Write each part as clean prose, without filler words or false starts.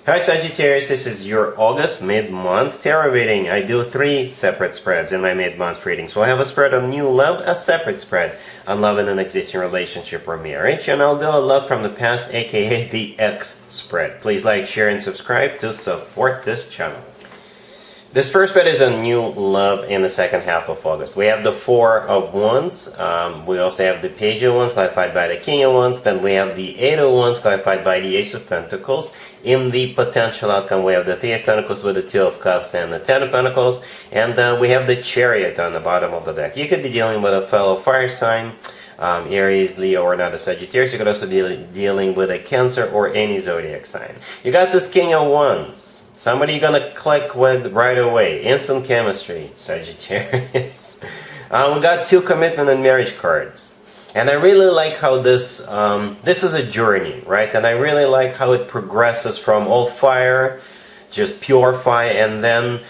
Hi Sagittarius, this is your August mid-month tarot reading. I do 3 separate spreads in my mid-month readings. We'll have a spread on new love, a separate spread on love in an existing relationship or marriage, and I'll do a love from the past, aka the X spread. Please like, share, and subscribe to support this channel. This first spread is on new love in the second half of August. We have the Four of Wands. We also have the Page of Wands clarified by the King of Wands. Then we have the Eight of Wands clarified by the Ace of Pentacles. In the potential outcome, we have the Three of Pentacles with the Two of Cups and the Ten of Pentacles. And we have the Chariot on the bottom of the deck. You could be dealing with a fellow fire sign, Aries, Leo, or not a Sagittarius. You could also be dealing with a Cancer or any zodiac sign. You got this King of Wands. Somebody you're gonna click with right away. Instant chemistry, Sagittarius. We got 2 commitment and marriage cards. And I really like how this is a journey, right? And I really like how it progresses from all fire, just pure fire, and then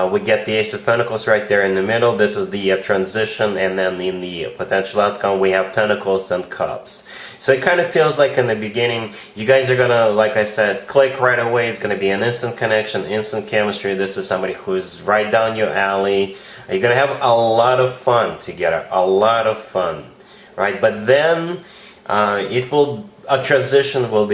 we get the Ace of Pentacles right there in the middle. This is the transition, and then in the potential outcome we have Pentacles and Cups. So it kind of feels like in the beginning, you guys are gonna, like I said, click right away. It's gonna be an instant connection, instant chemistry. This is somebody who's right down your alley. You're gonna have a lot of fun together, a lot of fun, right? But then a transition will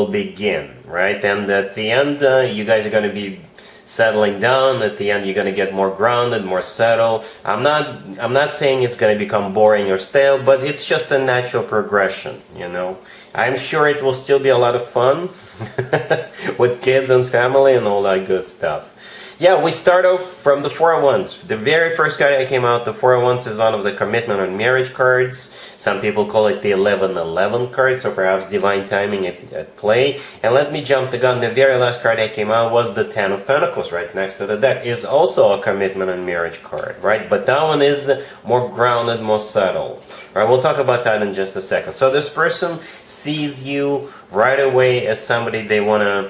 begin, right? And at the end, you guys are gonna be settling down. At the end, you're going to get more grounded, more settled. I'm not saying it's going to become boring or stale, but it's just a natural progression, you know. I'm sure it will still be a lot of fun with kids and family and all that good stuff. Yeah, we start off from the Four of Wands. The very first card that came out, the Four of Wands, is one of the commitment and marriage cards. Some people call it the 11-11 card, so perhaps divine timing at play. And let me jump the gun. The very last card that came out was the Ten of Pentacles right next to the deck. Is also a commitment and marriage card, right? But that one is more grounded, more subtle. Right, we'll talk about that in just a second. So this person sees you right away as somebody they want to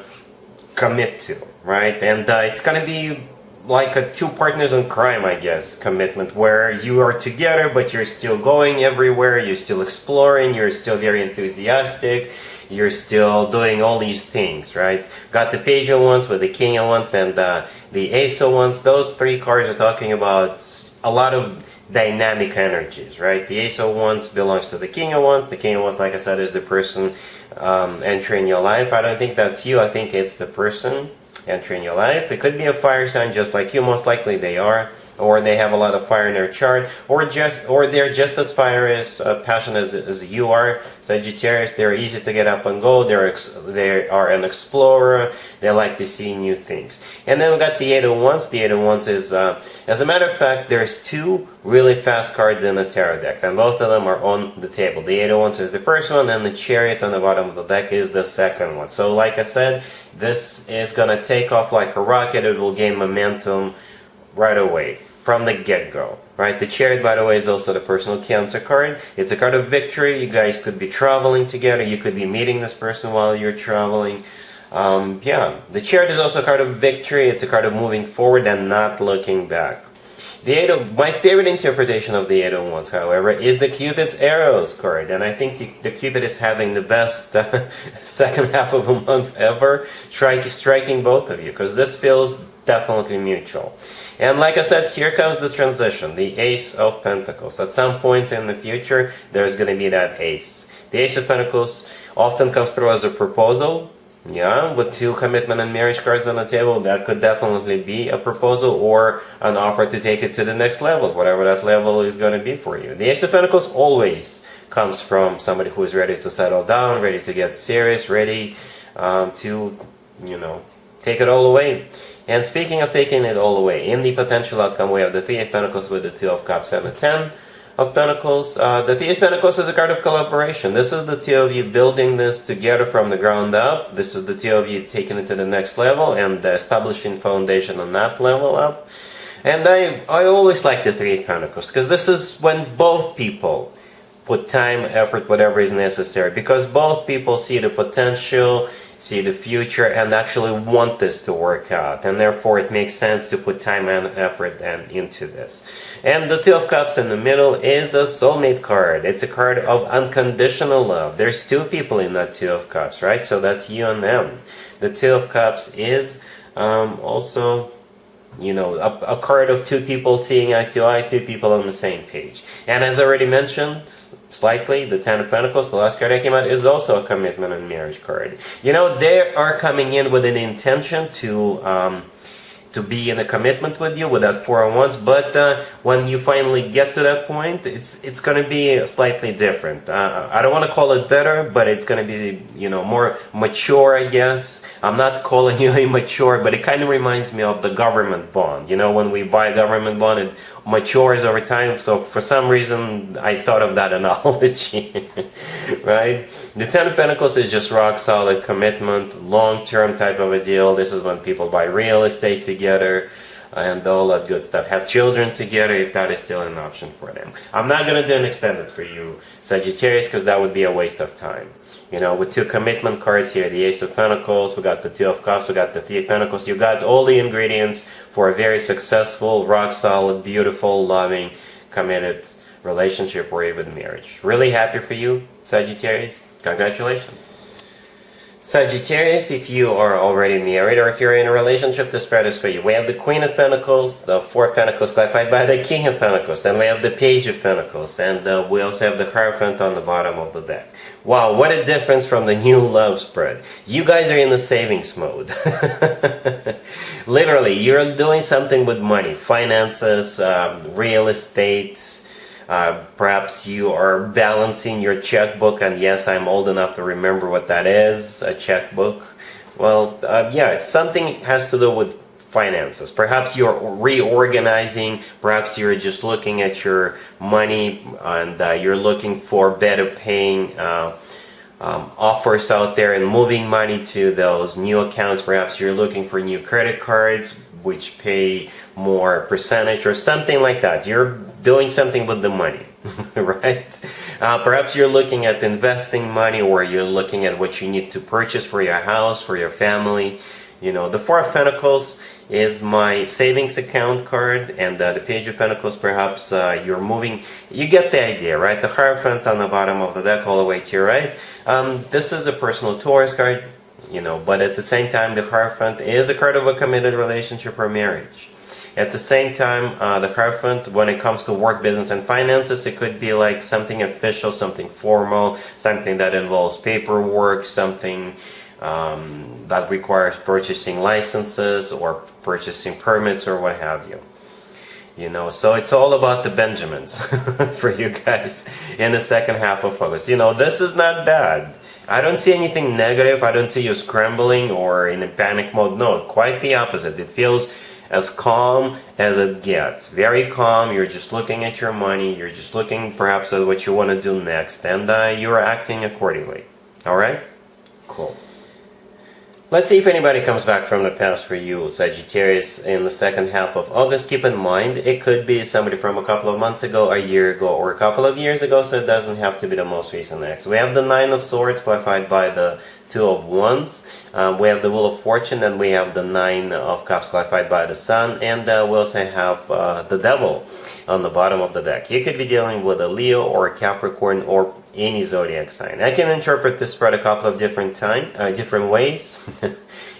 commit to, right? And it's going to be like a 2 partners in crime, I guess, commitment, where you are together, but you're still going everywhere, you're still exploring, you're still very enthusiastic, you're still doing all these things, right? Got the Page of Wands with the King of Wands and the Ace of Wands. Those 3 cards are talking about a lot of dynamic energies, right? The Ace of Wands belongs to the King of Wands. The King of Wands, like I said, is the person entering your life. I don't think that's you. I think it's the person entering your life. It could be a fire sign just like you. Most likely they are, or they have a lot of fire in their chart, or they're just as fiery as passionate as you are, Sagittarius. They're easy to get up and go. They are an explorer. They like to see new things. And then we got the Eight of Wands. The Eight of Wands is, as a matter of fact, there's 2 really fast cards in the tarot deck, and both of them are on the table. The Eight of Wands is the first one, and the Chariot on the bottom of the deck is the second one. So like I said, this is gonna take off like a rocket. It will gain momentum right away from the get-go, right? The Chariot, by the way, is also the personal Cancer card. It's a card of victory. You guys could be traveling together. You could be meeting this person while you're traveling. Yeah, the Chariot is also a card of victory. It's a card of moving forward and not looking back. My favorite interpretation of the Eight of Wands, however, is the Cupid's Arrows card. And I think the Cupid is having the best second half of a month ever, striking both of you, because this feels definitely mutual. And like I said, here comes the transition, the Ace of Pentacles. At some point in the future, there's going to be that Ace. The Ace of Pentacles often comes through as a proposal. Yeah, with 2 commitment and marriage cards on the table, that could definitely be a proposal or an offer to take it to the next level, whatever that level is going to be for you. The Ace of Pentacles always comes from somebody who is ready to settle down, ready to get serious, ready to, you know, take it all away. And speaking of taking it all away, in the potential outcome, we have the Three of Pentacles with the Two of Cups and the Ten of Pentacles. The Three of Pentacles is a card of collaboration. This is the 2 of you building this together from the ground up. This is the 2 of you taking it to the next level and establishing foundation on that level up. And I always like the Three of Pentacles, because this is when both people put time, effort, whatever is necessary, because both people see the potential see the future, and actually want this to work out, and therefore it makes sense to put time and effort into this. And the Two of Cups in the middle is a soulmate card. It's a card of unconditional love. There's two people in that Two of Cups, right? So that's you and them. The Two of Cups is also, you know, a card of two people seeing eye to eye, two people on the same page. And as I already mentioned, slightly, the Ten of Pentacles, the last card that came out, is also a commitment and marriage card. You know, they are coming in with an intention to be in a commitment with you with that Four of Wands, but when you finally get to that point, it's going to be slightly different. I don't want to call it better, but it's going to be, you know, more mature, I guess. I'm not calling you immature, but it kind of reminds me of the government bond. You know, when we buy a government bond, it matures over time. So for some reason, I thought of that analogy, right? The Ten of Pentacles is just rock solid commitment, long-term type of a deal. This is when people buy real estate together and all that good stuff. Have children together if that is still an option for them. I'm not going to do an extended for you, Sagittarius, because that would be a waste of time. You know, with two commitment cards here, the Ace of Pentacles, we got the Two of Cups, we got the Three of Pentacles. You got all the ingredients for a very successful, rock-solid, beautiful, loving, committed relationship or even marriage. Really happy for you, Sagittarius. Congratulations. Sagittarius, if you are already married or if you're in a relationship, the spread is for you. We have the Queen of Pentacles, the Four of Pentacles clarified by the King of Pentacles, and we have the Page of Pentacles, and we also have the Hierophant on the bottom of the deck. Wow, what a difference from the new love spread. You guys are in the savings mode. Literally, you're doing something with money, finances, real estate. Perhaps you are balancing your checkbook, and yes, I'm old enough to remember what that is, a checkbook. Well, yeah, it's something has to do with finances. Perhaps you're reorganizing, perhaps you're just looking at your money and you're looking for better paying offers out there and moving money to those new accounts. Perhaps you're looking for new credit cards which pay more percentage or something like that. You're doing something with the money, right? Perhaps you're looking at investing money, or you're looking at what you need to purchase for your house, for your family. You know, the Four of Pentacles is my savings account card, and the Page of Pentacles, perhaps you're moving. You get the idea, right? The Hierophant on the bottom of the deck all the way to your right. This is a personal Taurus card, you know, but at the same time, the Hierophant is a card of a committed relationship or marriage. At the same time, the Hierophant, when it comes to work, business, and finances, it could be like something official, something formal, something that involves paperwork, something that requires purchasing licenses or purchasing permits or what have you. You know, so it's all about the Benjamins for you guys in the second half of August. You know, this is not bad. I don't see anything negative. I don't see you scrambling or in a panic mode. No, quite the opposite. It feels as calm as it gets. Very calm. You're just looking at your money. You're just looking perhaps at what you want to do next. And you're acting accordingly. Alright? Cool. Let's see if anybody comes back from the past for you, Sagittarius, in the second half of August. Keep in mind, it could be somebody from a couple of months ago, a year ago, or a couple of years ago, so it doesn't have to be the most recent ex. We have the Nine of Swords, clarified by the Two of Wands. We have the Wheel of Fortune, and we have the Nine of Cups, clarified by the Sun, and we also have the Devil on the bottom of the deck. You could be dealing with a Leo or a Capricorn or any zodiac sign. I can interpret this spread a couple of different ways.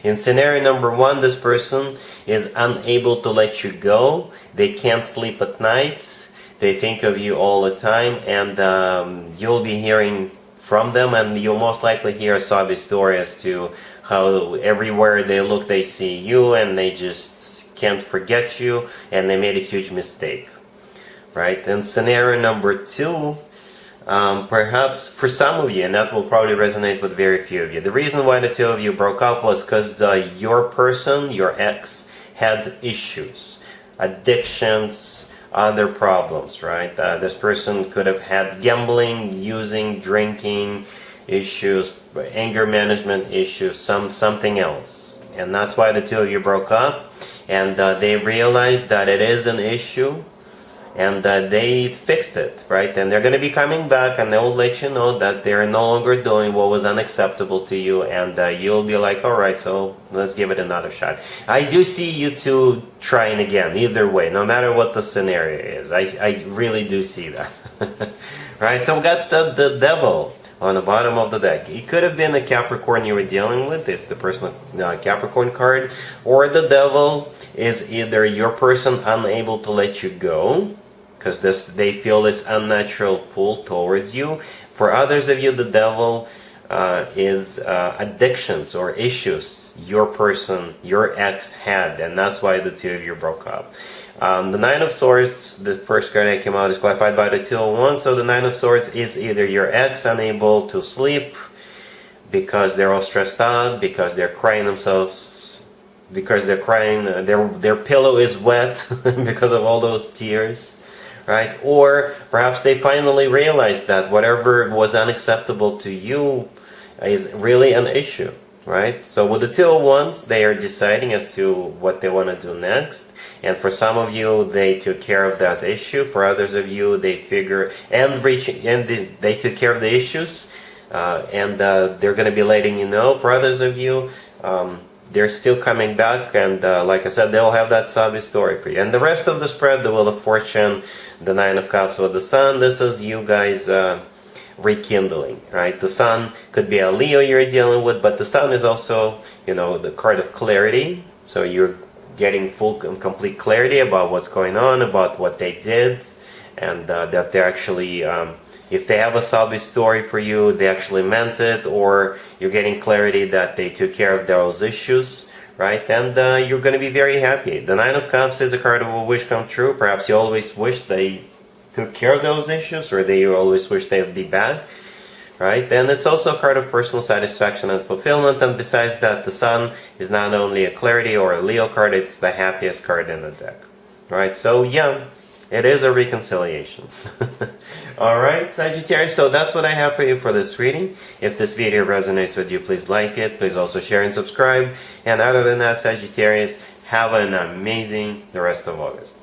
In scenario number one, this person is unable to let you go. They can't sleep at night. They think of you all the time, and you'll be hearing from them, and you'll most likely hear a sob story as to how everywhere they look they see you, and they just can't forget you, and they made a huge mistake, right? And scenario number two, perhaps for some of you, and that will probably resonate with very few of you, the reason why the two of you broke up was because your person, your ex, had issues, addictions, other problems, right? This person could have had gambling, using, drinking issues, anger management issues, something else. And that's why the two of you broke up. And they realized that it is an issue, and they fixed it, right? And they're going to be coming back, and they'll let you know that they're no longer doing what was unacceptable to you, and you'll be like, all right, so let's give it another shot. I do see you two trying again, either way, no matter what the scenario is. I really do see that. Right, so we got the devil on the bottom of the deck. It could have been a Capricorn you were dealing with. It's the personal Capricorn card. Or the devil is either your person unable to let you go, because they feel this unnatural pull towards you. For others of you, the devil is addictions or issues your person, your ex had, and that's why the two of you broke up. The Nine of Swords, the first card that came out, is clarified by the 201. So the Nine of Swords is either your ex unable to sleep because they're all stressed out, because they're crying themselves, because they're crying, their pillow is wet because of all those tears, right? Or perhaps they finally realized that whatever was unacceptable to you is really an issue, right? So with the 201s, they are deciding as to what they want to do next. And for some of you, they took care of that issue. For others of you, they they took care of the issues, and they're going to be letting you know. For others of you, they're still coming back, and like I said, they'll have that sobbing story for you. And the rest of the spread, the Wheel of Fortune, the Nine of Cups with the Sun, this is you guys rekindling, right? The Sun could be a Leo you're dealing with, but the Sun is also, the card of clarity. So you're getting full and complete clarity about what's going on, about what they did, and that they're actually, if they have a salvage story for you, they actually meant it, or you're getting clarity that they took care of those issues, right? And you're going to be very happy. The Nine of Cups is a card of a wish come true. Perhaps you always wish they took care of those issues, or you always wish they would be back. Right? And it's also a card of personal satisfaction and fulfillment. And besides that, the Sun is not only a clarity or a Leo card, it's the happiest card in the deck. Right? So yeah, it is a reconciliation. Alright, Sagittarius, so that's what I have for you for this reading. If this video resonates with you, please like it. Please also share and subscribe. And other than that, Sagittarius, have an amazing the rest of August.